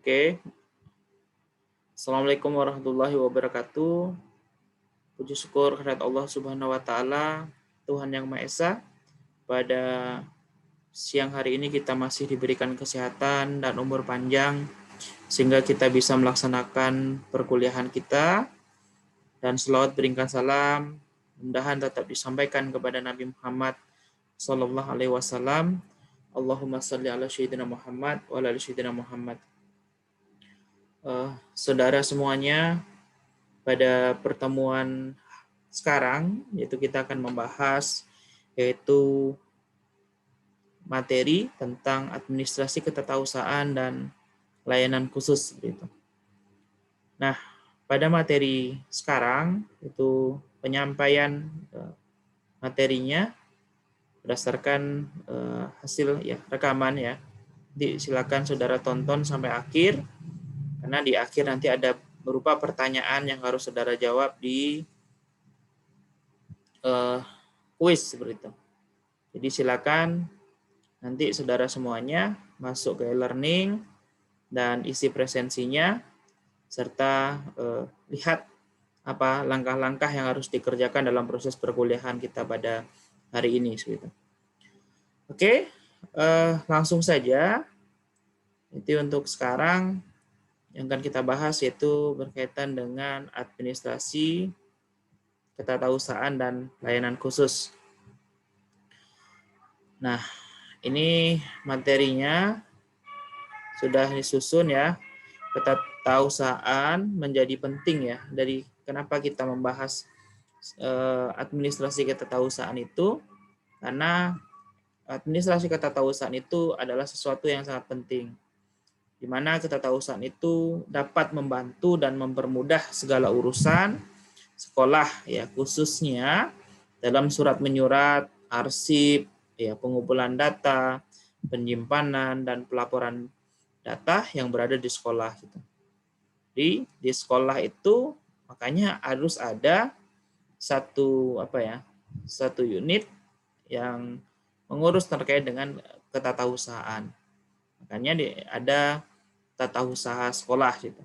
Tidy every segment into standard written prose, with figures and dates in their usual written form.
Oke. Assalamualaikum warahmatullahi wabarakatuh. Puji syukur kehadirat Allah Subhanahu wa taala, Tuhan yang Maha Esa. Pada siang hari ini kita masih diberikan kesehatan dan umur panjang sehingga kita bisa melaksanakan perkuliahan kita, dan selawat beringkat salam mudah-mudahan tetap disampaikan kepada Nabi Muhammad sallallahu alaihi wasallam. Allahumma shalli ala sayyidina Muhammad wa ala ali sayyidina Muhammad. Saudara semuanya, pada pertemuan sekarang yaitu kita akan membahas yaitu materi tentang administrasi ketatausahaan dan layanan khusus gitu. Nah, pada materi sekarang itu penyampaian materinya berdasarkan hasil ya rekaman ya. Jadi silakan saudara tonton sampai akhir, karena di akhir nanti ada berupa pertanyaan yang harus saudara jawab di kuis seperti itu. Jadi silakan nanti saudara semuanya masuk ke e-learning dan isi presensinya serta lihat apa langkah-langkah yang harus dikerjakan dalam proses perkuliahan kita pada hari ini seperti itu. Oke, langsung saja. Itu untuk sekarang yang akan kita bahas yaitu berkaitan dengan administrasi ketatausahaan dan layanan khusus. Nah, ini materinya sudah disusun ya. Ketatausahaan menjadi penting ya. Dari kenapa kita membahas administrasi ketatausahaan itu, karena administrasi ketatausahaan itu adalah sesuatu yang sangat penting, di mana ketatausahaan itu dapat membantu dan mempermudah segala urusan sekolah ya, khususnya dalam surat menyurat, arsip, ya, pengumpulan data, penyimpanan dan pelaporan data yang berada di sekolah gitu. Di sekolah itu makanya harus ada satu unit yang mengurus terkait dengan ketatausahaan. Makanya ada tata usaha sekolah gitu.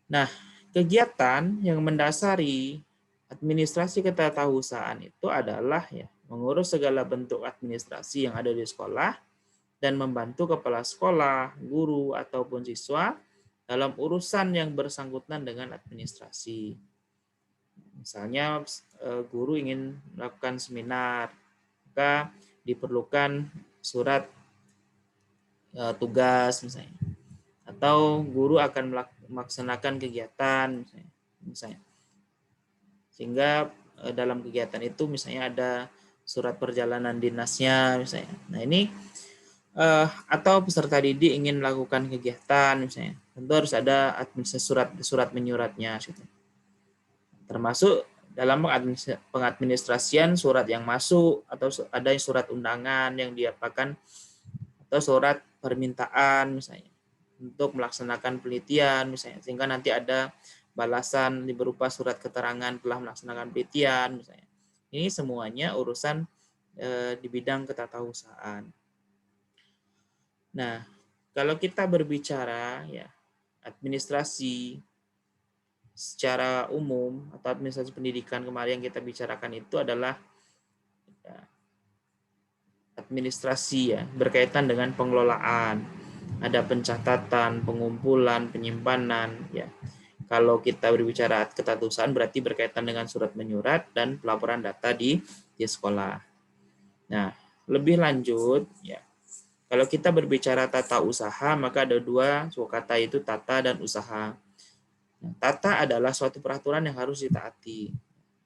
Nah, kegiatan yang mendasari administrasi ketatausahaan itu adalah ya mengurus segala bentuk administrasi yang ada di sekolah dan membantu kepala sekolah, guru ataupun siswa dalam urusan yang bersangkutan dengan administrasi. Misalnya guru ingin melakukan seminar, maka diperlukan surat tugas misalnya, atau guru akan melaksanakan kegiatan misalnya. Sehingga dalam kegiatan itu misalnya ada surat perjalanan dinasnya misalnya. Nah, ini atau peserta didik ingin melakukan kegiatan misalnya, tentu harus ada administrasi surat menyuratnya gitu. Termasuk dalam pengadministrasian surat yang masuk, atau ada surat undangan yang diapakan, atau surat permintaan misalnya untuk melaksanakan penelitian misalnya, sehingga nanti ada balasan berupa surat keterangan telah melaksanakan penelitian misalnya. Ini semuanya urusan di bidang ketatausahaan. Nah, kalau kita berbicara ya administrasi secara umum atau administrasi pendidikan kemarin yang kita bicarakan itu adalah ya, administrasi ya berkaitan dengan pengelolaan, ada pencatatan, pengumpulan, penyimpanan ya. Kalau kita berbicara ketatausahaan berarti berkaitan dengan surat menyurat dan pelaporan data di sekolah. Nah, lebih lanjut ya. Kalau kita berbicara tata usaha, maka ada dua kata, yaitu tata dan usaha. Nah, tata adalah suatu peraturan yang harus ditaati.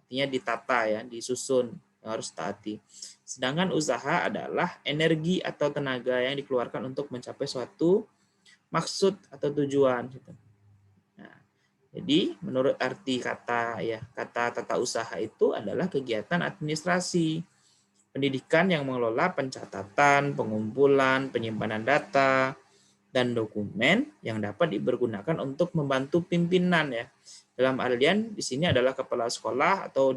Artinya ditata ya, disusun, yang harus ditaati. Sedangkan usaha adalah energi atau tenaga yang dikeluarkan untuk mencapai suatu maksud atau tujuan. Nah, jadi menurut arti kata tata usaha itu adalah kegiatan administrasi pendidikan yang mengelola pencatatan, pengumpulan, penyimpanan data, dan dokumen yang dapat dipergunakan untuk membantu pimpinan ya. Dalam artian di sini adalah kepala sekolah atau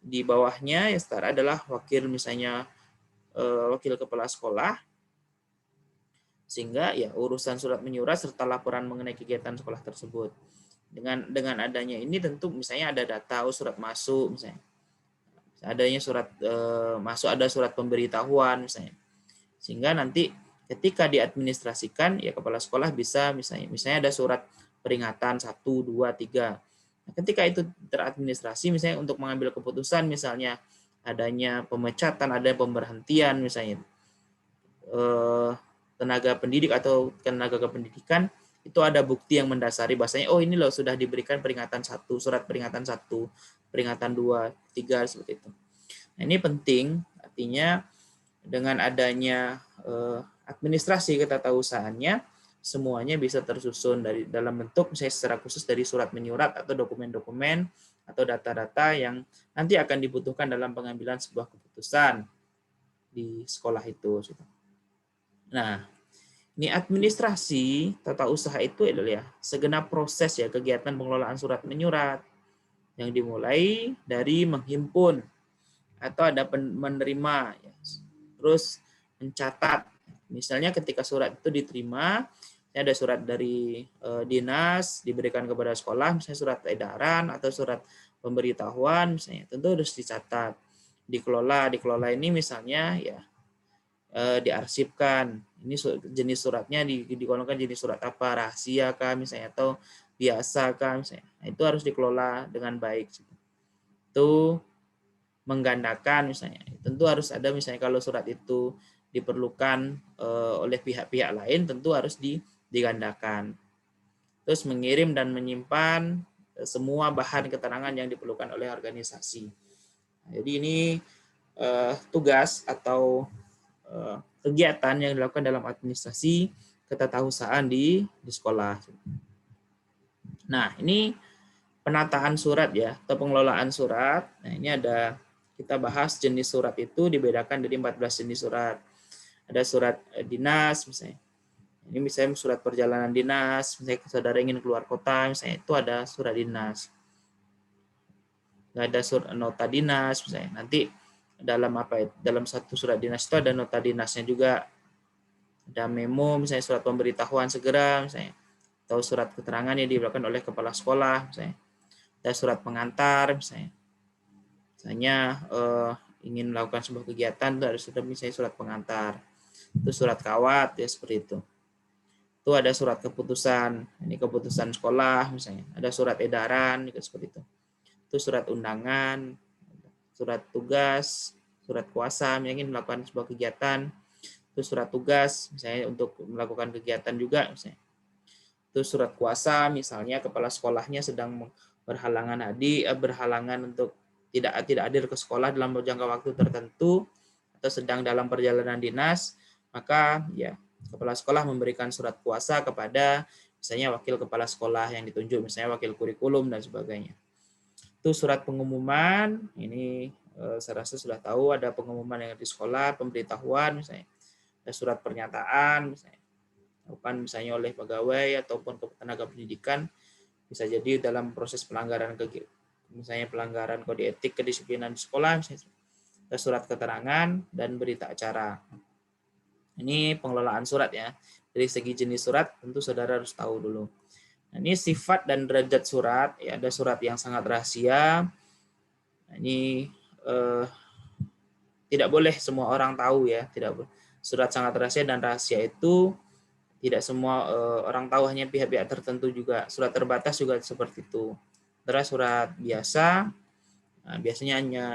di bawahnya yang setara adalah wakil, misalnya wakil kepala sekolah, Sehingga ya urusan surat menyurat serta laporan mengenai kegiatan sekolah tersebut. Dengan adanya ini tentu misalnya ada data surat masuk misalnya. Adanya surat masuk, ada surat pemberitahuan misalnya. Sehingga nanti ketika diadministrasikan ya kepala sekolah bisa misalnya ada surat peringatan 1, 2, 3. Nah, ketika itu teradministrasi misalnya untuk mengambil keputusan misalnya adanya pemecatan, ada pemberhentian misalnya tenaga pendidik atau tenaga kependidikan, itu ada bukti yang mendasari bahasanya oh ini loh sudah diberikan peringatan 1, surat peringatan 1, peringatan 2, 3 seperti itu. Nah, ini penting artinya dengan adanya administrasi ketatausahaannya semuanya bisa tersusun dari dalam bentuk misalnya secara khusus dari surat menyurat atau dokumen-dokumen atau data-data yang nanti akan dibutuhkan dalam pengambilan sebuah keputusan di sekolah itu. Nah, ini administrasi tata usaha itu adalah ya segenap proses ya kegiatan pengelolaan surat menyurat yang dimulai dari menghimpun atau ada menerima ya, terus mencatat. Misalnya ketika surat itu diterima, ada surat dari dinas diberikan kepada sekolah, misalnya surat edaran atau surat pemberitahuan, misalnya tentu harus dicatat, dikelola ini misalnya ya diarsipkan. Ini jenis suratnya digolongkan jenis surat apa, rahasia kah misalnya atau biasa kah misalnya. Nah, itu harus dikelola dengan baik. Itu menggandakan misalnya. Tentu harus ada misalnya kalau surat itu diperlukan oleh pihak-pihak lain tentu harus digandakan. Terus mengirim dan menyimpan semua bahan keterangan yang diperlukan oleh organisasi. Jadi ini tugas atau kegiatan yang dilakukan dalam administrasi ketatausahaan di sekolah. Nah, ini penataan surat ya atau pengelolaan surat. Nah, ini ada kita bahas jenis surat itu dibedakan dari 14 jenis surat. Ada surat dinas misalnya. Ini misalnya surat perjalanan dinas, misalnya saudara ingin keluar kota, misalnya itu ada surat dinas. Nggak ada surat nota dinas misalnya. Nanti dalam apa? Dalam satu surat dinas itu ada nota dinasnya juga. Ada memo misalnya surat pemberitahuan segera misalnya. Atau surat keterangan yang diberikan oleh kepala sekolah misalnya. Ada surat pengantar misalnya. Misalnya ingin melakukan sebuah kegiatan itu harus sudah misalnya surat pengantar. Itu surat kawat ya seperti itu. Itu ada surat keputusan, ini keputusan sekolah misalnya. Ada surat edaran juga seperti itu. Itu surat undangan, surat tugas, surat kuasa yang ingin melakukan sebuah kegiatan. Itu surat tugas misalnya untuk melakukan kegiatan juga misalnya. Itu surat kuasa misalnya kepala sekolahnya sedang berhalangan untuk tidak hadir ke sekolah dalam jangka waktu tertentu atau sedang dalam perjalanan dinas, maka ya kepala sekolah memberikan surat kuasa kepada misalnya wakil kepala sekolah yang ditunjuk, misalnya wakil kurikulum dan sebagainya. Itu surat pengumuman, ini saya rasa sudah tahu ada pengumuman yang di sekolah, pemberitahuan misalnya. Ada surat pernyataan misalnya. Bukan misalnya oleh pegawai ataupun tenaga pendidikan, bisa jadi dalam proses pelanggaran misalnya pelanggaran kode etik kedisiplinan di sekolah misalnya. Ada surat keterangan dan berita acara. Ini pengelolaan surat ya. Dari segi jenis surat tentu saudara harus tahu dulu. Nah, ini sifat dan derajat surat, ya ada surat yang sangat rahasia. Nah, ini tidak boleh semua orang tahu ya, tidak boleh. Surat sangat rahasia dan rahasia itu tidak semua orang tahu, hanya pihak-pihak tertentu juga. Surat terbatas juga seperti itu. Antara surat biasa, nah, biasanya hanya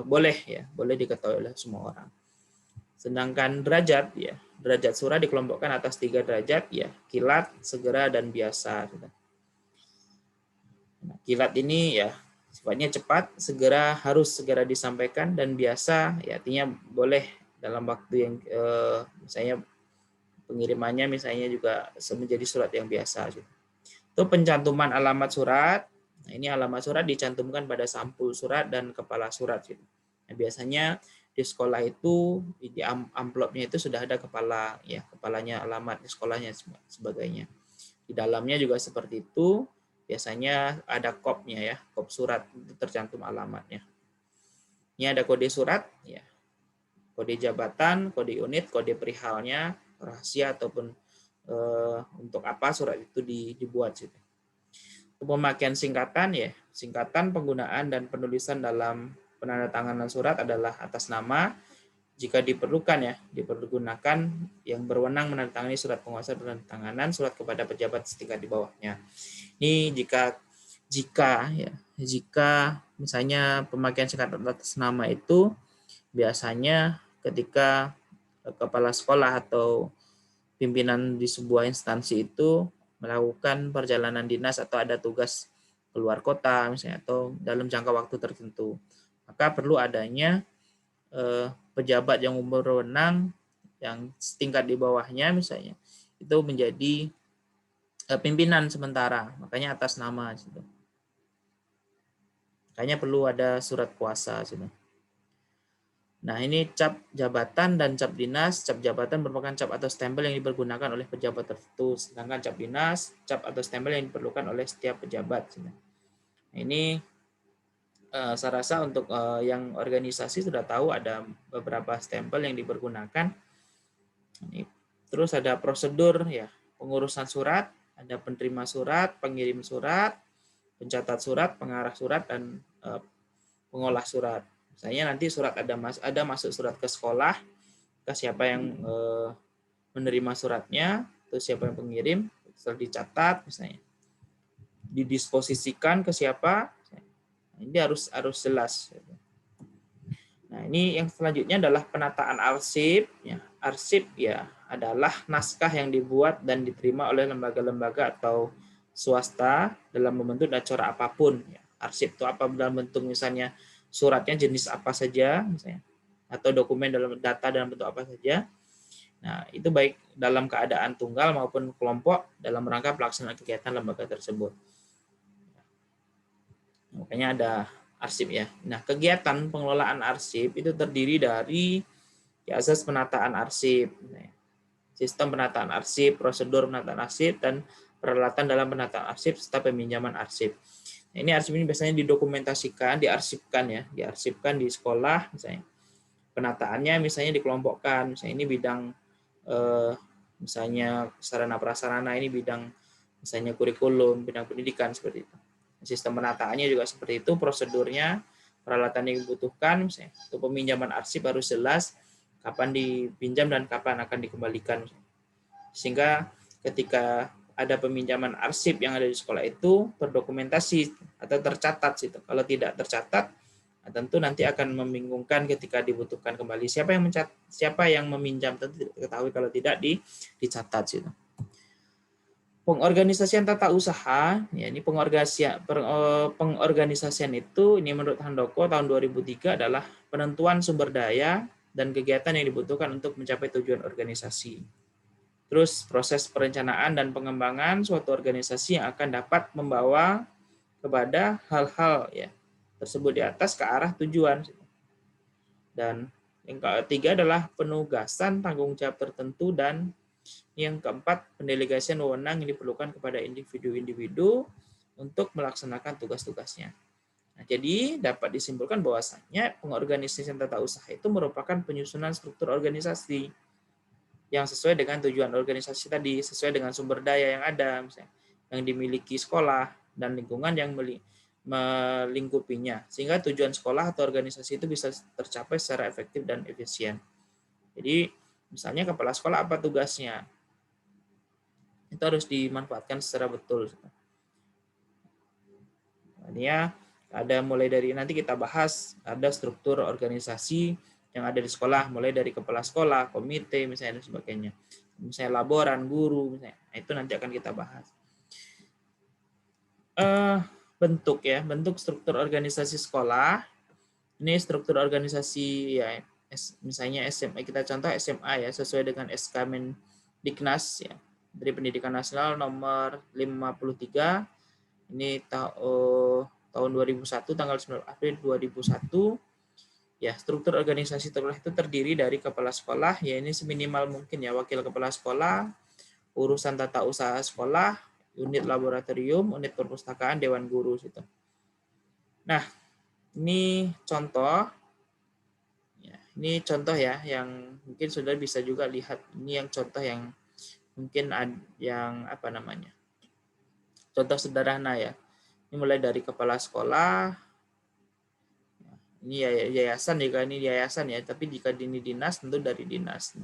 boleh diketahui oleh semua orang. Sedangkan derajat ya, derajat surat dikelompokkan atas 3 derajat ya, kilat, segera dan biasa. Nah, kilat ini ya sifatnya cepat, harus segera disampaikan, dan biasa ya artinya boleh dalam waktu yang misalnya pengirimannya misalnya juga menjadi surat yang biasa. Itu pencantuman alamat surat. Nah, ini alamat surat dicantumkan pada sampul surat dan kepala surat. Nah, biasanya di sekolah itu di amplopnya itu sudah ada kepalanya, alamat di sekolahnya sebagainya. Di dalamnya juga seperti itu. Biasanya ada kopnya ya, kop surat itu tercantum alamatnya. Ini ada kode surat ya. Kode jabatan, kode unit, kode perihalnya, rahasia ataupun untuk apa surat itu dibuat gitu. Pemakaian singkatan ya, singkatan penggunaan dan penulisan dalam penandatanganan surat adalah atas nama. Jika diperlukan ya, dipergunakan yang berwenang menandatangani surat penguasa penandatanganan surat kepada pejabat setingkat di bawahnya. Ini jika misalnya pemakaian singkatan atas nama itu biasanya ketika kepala sekolah atau pimpinan di sebuah instansi itu melakukan perjalanan dinas atau ada tugas keluar kota misalnya atau dalam jangka waktu tertentu, maka perlu adanya pejabat yang berwenang yang setingkat di bawahnya misalnya itu menjadi pimpinan sementara, makanya atas nama gitu. Makanya perlu ada surat kuasa gitu. Nah, ini cap jabatan dan cap dinas. Cap jabatan merupakan cap atau stempel yang dipergunakan oleh pejabat tertentu, sedangkan cap dinas, cap atau stempel yang diperlukan oleh setiap pejabat. Nah, ini saya rasa untuk yang organisasi sudah tahu ada beberapa stempel yang dipergunakan. Ini. Terus ada prosedur ya, pengurusan surat, ada penerima surat, pengirim surat, pencatat surat, pengarah surat, dan pengolah surat. Misalnya nanti surat ada masuk surat ke sekolah, ke siapa yang menerima suratnya, terus siapa yang pengirim, setelah dicatat misalnya, didisposisikan ke siapa, ini harus jelas. Nah, ini yang selanjutnya adalah penataan arsip. Ya, arsip ya adalah naskah yang dibuat dan diterima oleh lembaga-lembaga atau swasta dalam membentuk acara apapun. Ya, arsip itu apa dalam bentuk misalnya suratnya jenis apa saja misalnya, atau dokumen dalam data dalam bentuk apa saja. Nah, itu baik dalam keadaan tunggal maupun kelompok dalam rangka pelaksanaan kegiatan lembaga tersebut. Makanya ada arsip ya. Nah, kegiatan pengelolaan arsip itu terdiri dari asas penataan arsip, sistem penataan arsip, prosedur penataan arsip, dan peralatan dalam penataan arsip serta peminjaman arsip. Nah, ini arsip ini biasanya didokumentasikan, diarsipkan di sekolah misalnya. Penataannya misalnya dikelompokkan, misalnya ini bidang misalnya sarana prasarana, ini bidang misalnya kurikulum, bidang pendidikan seperti itu. Sistem penataannya juga seperti itu, prosedurnya, peralatan yang dibutuhkan, misalnya untuk peminjaman arsip harus jelas kapan dipinjam dan kapan akan dikembalikan. Sehingga ketika ada peminjaman arsip yang ada di sekolah itu terdokumentasi atau tercatat situ. Kalau tidak tercatat, tentu nanti akan membingungkan ketika dibutuhkan kembali. Siapa yang meminjam tentu tidak diketahui kalau tidak dicatat situ. Pengorganisasian tata usaha, ya ini pengorganisasian itu ini menurut Handoko tahun 2003 adalah penentuan sumber daya dan kegiatan yang dibutuhkan untuk mencapai tujuan organisasi. Terus proses perencanaan dan pengembangan suatu organisasi yang akan dapat membawa kepada hal-hal ya tersebut di atas ke arah tujuan. Dan yang ketiga adalah penugasan tanggung jawab tertentu, dan yang keempat pendelegasian wewenang yang diperlukan kepada individu-individu untuk melaksanakan tugas-tugasnya. Nah, jadi dapat disimpulkan bahwasanya pengorganisasian tata usaha itu merupakan penyusunan struktur organisasi yang sesuai dengan tujuan organisasi tadi, sesuai dengan sumber daya yang ada, misalnya yang dimiliki sekolah dan lingkungan yang melingkupinya, sehingga tujuan sekolah atau organisasi itu bisa tercapai secara efektif dan efisien. Jadi, misalnya kepala sekolah apa tugasnya, itu harus dimanfaatkan secara betul. Ini ada mulai dari nanti kita bahas ada struktur organisasi yang ada di sekolah, mulai dari kepala sekolah, komite, misalnya dan sebagainya. Misalnya laboran, guru, misalnya. Nah, itu nanti akan kita bahas. Bentuk struktur organisasi sekolah. Ini struktur organisasi ya, misalnya SMA, kita contoh SMA ya, sesuai dengan SK Mendiknas ya, dari Pendidikan Nasional nomor 53. Ini tahun 2001, tanggal 9 April 2001. Ya, struktur organisasi sekolah itu terdiri dari kepala sekolah, ya ini seminimal mungkin ya, wakil kepala sekolah, urusan tata usaha sekolah, unit laboratorium, unit perpustakaan, dewan guru gitu. Nah, ini contoh. Ya, ini contoh ya yang mungkin sudah bisa juga lihat. Ini yang contoh yang mungkin yang apa namanya? Contoh sederhana ya. Ini mulai dari kepala sekolah. Ini yayasan jika ini yayasan ya, tapi jika ini dinas tentu dari dinas.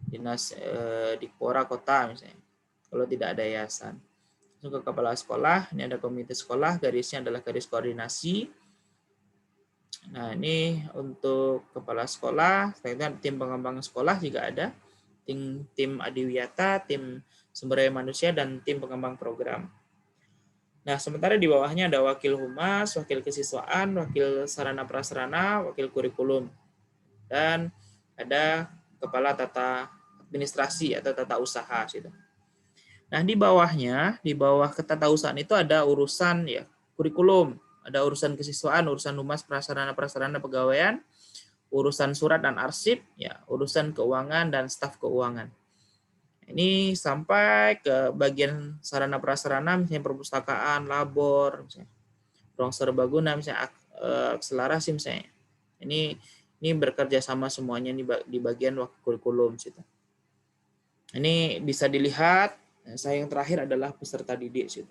Dinas di Dikpora kota misalnya. Kalau tidak ada yayasan. Langsung ke kepala sekolah, ini ada komite sekolah, garisnya adalah garis koordinasi. Nah, ini untuk kepala sekolah, selanjutnya tim pengembang sekolah juga ada, tim adiwiyata, tim sumber daya manusia, dan tim pengembang program. Nah, sementara di bawahnya ada wakil humas, wakil kesiswaan, wakil sarana prasarana, wakil kurikulum, dan ada kepala tata administrasi atau tata usaha gitu. Nah, di bawahnya, di bawah ketatausahaan itu ada urusan ya kurikulum, ada urusan kesiswaan, urusan humas, prasarana pegawaian, urusan surat dan arsip, ya, urusan keuangan dan staf keuangan. Ini sampai ke bagian sarana prasarana, misalnya perpustakaan, labor, misalnya ruang serbaguna, misalnya akselerasi, misalnya. Ini bekerja sama semuanya di bagian kurikulum situ. Ini bisa dilihat. Saya yang terakhir adalah peserta didik situ.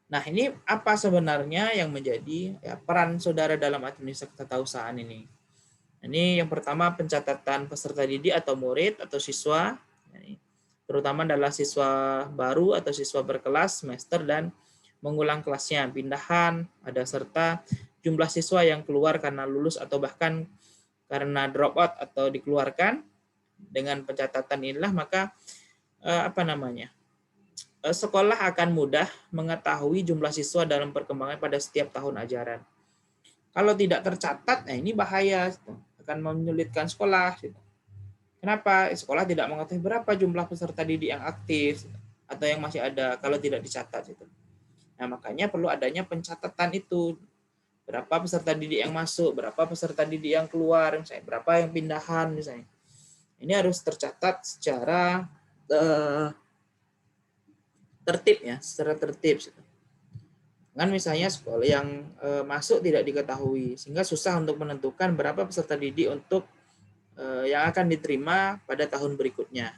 Nah, ini apa sebenarnya yang menjadi ya, peran saudara dalam administrasi ketatausahaan ini? Ini yang pertama pencatatan peserta didik atau murid atau siswa, terutama adalah siswa baru atau siswa berkelas, semester, dan mengulang kelasnya, pindahan, ada serta jumlah siswa yang keluar karena lulus atau bahkan karena drop out atau dikeluarkan. Dengan pencatatan inilah maka sekolah akan mudah mengetahui jumlah siswa dalam perkembangan pada setiap tahun ajaran. Kalau tidak tercatat, ini bahaya, akan menyulitkan sekolah. Kenapa? Sekolah tidak mengetahui berapa jumlah peserta didik yang aktif atau yang masih ada kalau tidak dicatat. Nah, makanya perlu adanya pencatatan itu. Berapa peserta didik yang masuk, berapa peserta didik yang keluar, misalnya berapa yang pindahan, misalnya. Ini harus tercatat secara tertib ya, secara tertib. Kan misalnya sekolah yang masuk tidak diketahui, sehingga susah untuk menentukan berapa peserta didik untuk yang akan diterima pada tahun berikutnya.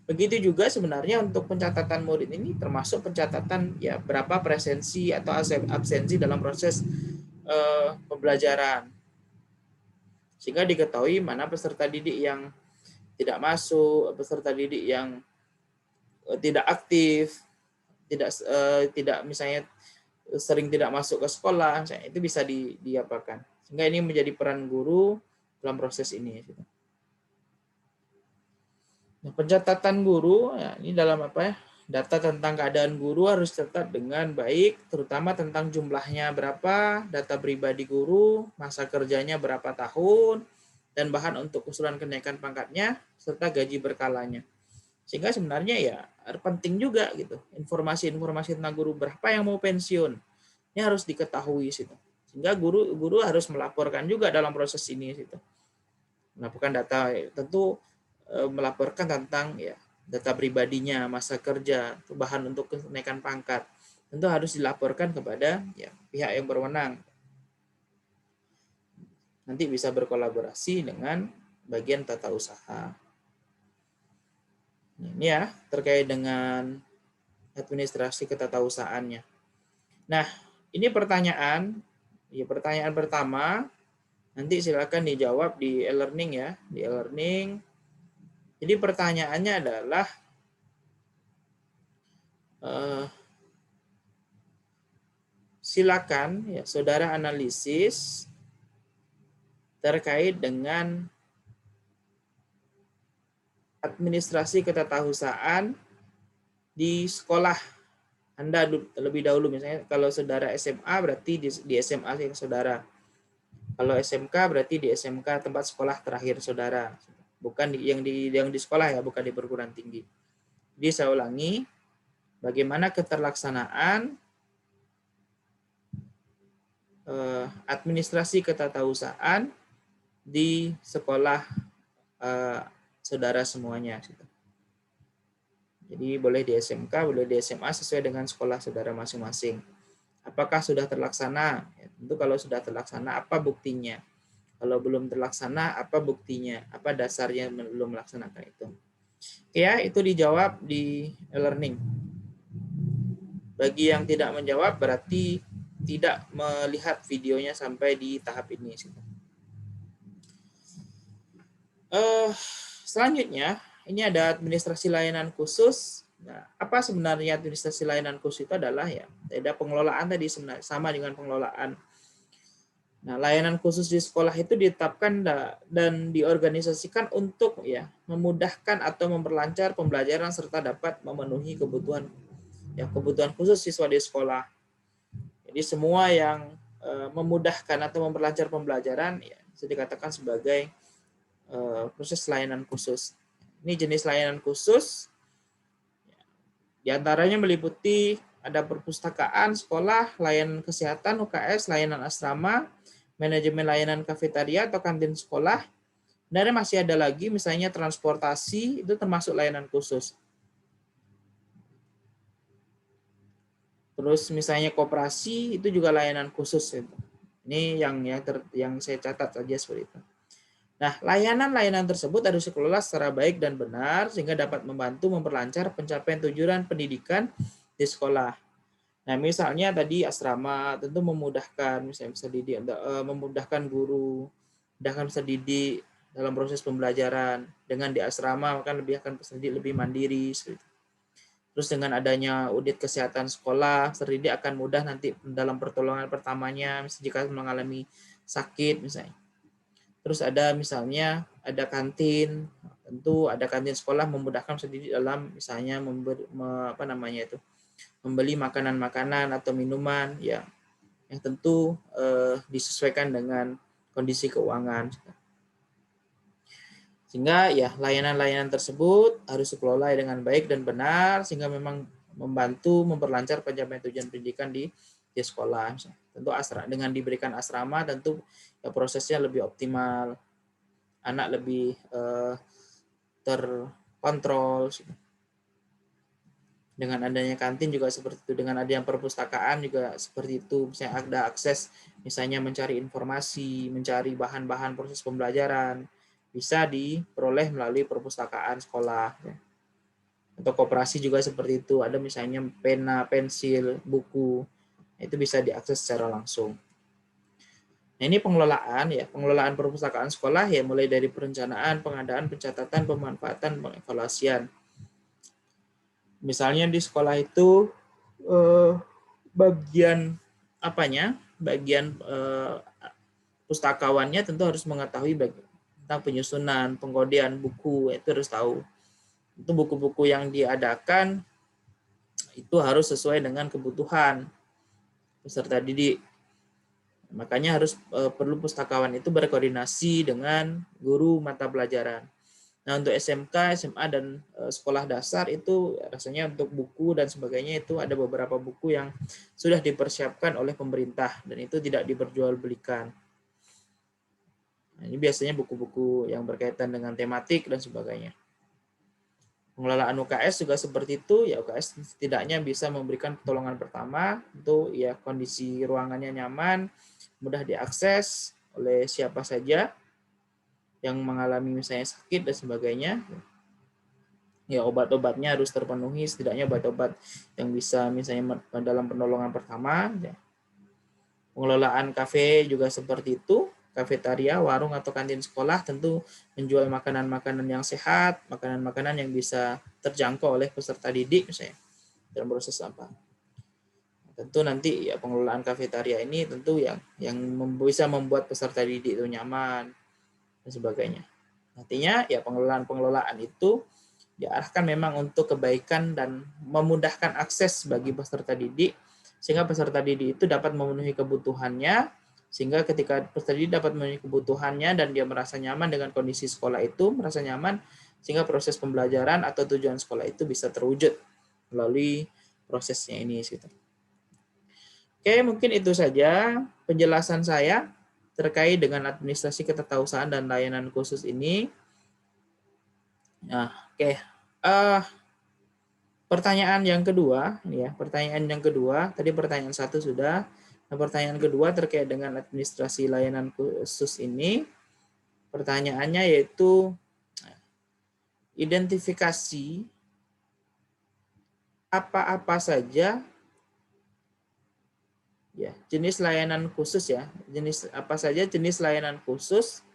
Begitu juga sebenarnya untuk pencatatan murid ini termasuk pencatatan ya berapa presensi atau absensi dalam proses pembelajaran. Sehingga diketahui mana peserta didik yang tidak masuk, peserta didik yang tidak aktif, tidak misalnya sering tidak masuk ke sekolah, misalnya, itu bisa diapakan. Sehingga ini menjadi peran guru dalam proses ini. Nah, pencatatan guru, ya, ini dalam apa ya? Data tentang keadaan guru harus tercatat dengan baik, terutama tentang jumlahnya berapa, data pribadi guru, masa kerjanya berapa tahun, dan bahan untuk usulan kenaikan pangkatnya, serta gaji berkalanya. Sehingga sebenarnya ya penting juga gitu, informasi-informasi tentang guru berapa yang mau pensiun, ini harus diketahui situ. Sehingga guru harus melaporkan juga dalam proses ini situ. Melaporkan data, tentu melaporkan tentang ya data pribadinya, masa kerja, bahan untuk kenaikan pangkat, tentu harus dilaporkan kepada ya pihak yang berwenang. Nanti bisa berkolaborasi dengan bagian tata usaha. Ini ya terkait dengan administrasi ketatausahaannya. Nah, ini pertanyaan. Ya, pertanyaan pertama nanti silakan dijawab di e-learning ya, di e-learning. Jadi pertanyaannya adalah silakan ya saudara analisis terkait dengan administrasi ketatausahaan di sekolah Anda terlebih dahulu. Misalnya kalau saudara SMA berarti di SMA saudara. Kalau SMK berarti di SMK tempat sekolah terakhir saudara. Bukan yang di sekolah ya, bukan di perguruan tinggi. Jadi saya ulangi, bagaimana keterlaksanaan administrasi ketatausahaan di sekolah saudara semuanya. Jadi boleh di SMK, boleh di SMA sesuai dengan sekolah saudara masing-masing. Apakah sudah terlaksana? Ya, tentu kalau sudah terlaksana, apa buktinya? Kalau belum terlaksana, apa buktinya? Apa dasarnya belum melaksanakan itu? Ya, itu dijawab di e-learning. Bagi yang tidak menjawab berarti tidak melihat videonya sampai di tahap ini. Selanjutnya, ini ada administrasi layanan khusus. Nah, apa sebenarnya administrasi layanan khusus itu adalah ya, ada pengelolaan tadi sebenarnya sama dengan pengelolaan. Nah, layanan khusus di sekolah itu ditetapkan dan diorganisasikan untuk ya memudahkan atau memperlancar pembelajaran serta dapat memenuhi kebutuhan khusus siswa di sekolah. Jadi semua yang memudahkan atau memperlancar pembelajaran ya bisa dikatakan sebagai proses layanan khusus. Ini jenis layanan khusus, di antaranya meliputi ada perpustakaan, sekolah, layanan kesehatan, UKS, layanan asrama, manajemen layanan kafetaria atau kantin sekolah. Dan masih ada lagi misalnya transportasi, itu termasuk layanan khusus. Terus misalnya koperasi, itu juga layanan khusus. Ini yang saya catat saja seperti itu. Nah, layanan-layanan tersebut harus dikelola secara baik dan benar sehingga dapat membantu memperlancar pencapaian tujuan pendidikan di sekolah. Nah, misalnya tadi asrama tentu memudahkan misalnya bisa didik memudahkan guru, memudahkan peserta didik dalam proses pembelajaran. Dengan di asrama maka akan peserta didik lebih mandiri seperti itu. Terus dengan adanya audit kesehatan sekolah, peserta didik akan mudah nanti dalam pertolongan pertamanya misalnya jika mengalami sakit misalnya. Terus ada misalnya ada kantin, tentu ada kantin sekolah memudahkan sendiri dalam misalnya membeli makanan-makanan atau minuman yang tentu disesuaikan dengan kondisi keuangan. Sehingga ya layanan-layanan tersebut harus dikelola dengan baik dan benar sehingga memang membantu memperlancar pencapaian tujuan pendidikan di sekolah. Tentu dengan diberikan asrama tentu ya prosesnya lebih optimal, anak lebih terkontrol. Dengan adanya kantin juga seperti itu, dengan adanya perpustakaan juga seperti itu, misalnya ada akses misalnya mencari informasi, mencari bahan-bahan proses pembelajaran bisa diperoleh melalui perpustakaan sekolah. Atau koperasi juga seperti itu, ada misalnya pena, pensil, buku, itu bisa diakses secara langsung. Nah, ini pengelolaan perpustakaan sekolah ya mulai dari perencanaan, pengadaan, pencatatan, pemanfaatan, pengevaluasian. Misalnya di sekolah itu bagian pustakawannya tentu harus mengetahui tentang penyusunan, pengkodean buku, itu harus tahu. Itu buku-buku yang diadakan itu harus sesuai dengan kebutuhan peserta didik. Makanya harus perlu pustakawan itu berkoordinasi dengan guru mata pelajaran. Nah, untuk SMK, SMA, dan sekolah dasar itu rasanya untuk buku dan sebagainya itu ada beberapa buku yang sudah dipersiapkan oleh pemerintah dan itu tidak diperjualbelikan. Nah, ini biasanya buku-buku yang berkaitan dengan tematik dan sebagainya. Pengelolaan UKS juga seperti itu, ya UKS setidaknya bisa memberikan pertolongan pertama, itu ya kondisi ruangannya nyaman, mudah diakses oleh siapa saja yang mengalami misalnya sakit dan sebagainya. Ya obat-obatnya harus terpenuhi, setidaknya obat-obat yang bisa misalnya dalam penolongan pertama. Ya. Pengelolaan kafe juga seperti itu, kafetaria, warung atau kantin sekolah tentu menjual makanan-makanan yang sehat, makanan-makanan yang bisa terjangkau oleh peserta didik misalnya dalam proses apa. Tentu nanti ya pengelolaan kafetaria ini tentu yang bisa membuat peserta didik itu nyaman dan sebagainya. Artinya ya pengelolaan itu diarahkan memang untuk kebaikan dan memudahkan akses bagi peserta didik sehingga peserta didik itu dapat memenuhi kebutuhannya, sehingga ketika peserta didik dapat memenuhi kebutuhannya dan dia merasa nyaman dengan kondisi sekolah itu, merasa nyaman sehingga proses pembelajaran atau tujuan sekolah itu bisa terwujud melalui prosesnya ini gitu. Oke, mungkin itu saja penjelasan saya terkait dengan administrasi ketetausahaan dan layanan khusus ini. Nah, oke. Pertanyaan yang kedua, tadi pertanyaan satu sudah. Nah, pertanyaan kedua terkait dengan administrasi layanan khusus ini. Pertanyaannya yaitu identifikasi apa-apa saja ya jenis layanan khusus ya, jenis apa saja jenis layanan khusus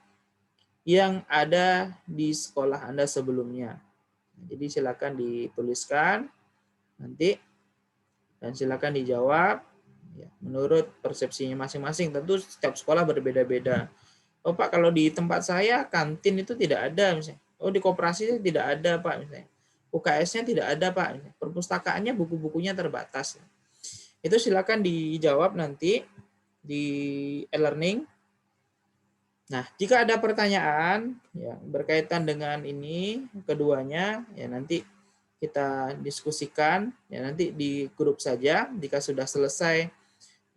yang ada di sekolah Anda sebelumnya. Jadi silakan dituliskan nanti dan silakan dijawab ya, menurut persepsinya masing-masing. Tentu setiap sekolah berbeda-beda. Oh Pak, kalau di tempat saya kantin itu tidak ada misalnya. Oh di koperasi tidak ada Pak misalnya. UKS-nya tidak ada Pak. Perpustakaannya buku-bukunya terbatas. Itu silakan dijawab nanti di e-learning. Nah, jika ada pertanyaan ya berkaitan dengan ini keduanya ya nanti kita diskusikan ya nanti di grup saja jika sudah selesai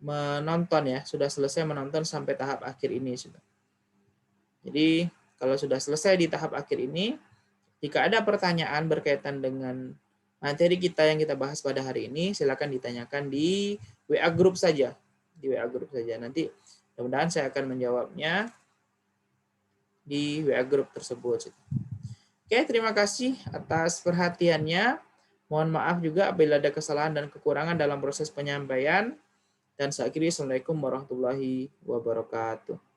menonton ya, sudah selesai menonton sampai tahap akhir ini sudah. Jadi, kalau sudah selesai di tahap akhir ini, jika ada pertanyaan berkaitan dengan materi kita yang kita bahas pada hari ini, silakan ditanyakan di WA Group saja. Di WA Group saja. Nanti mudah-mudahan saya akan menjawabnya di WA Group tersebut. Oke, terima kasih atas perhatiannya. Mohon maaf juga apabila ada kesalahan dan kekurangan dalam proses penyampaian. Dan saya akhiri, Assalamualaikum warahmatullahi wabarakatuh.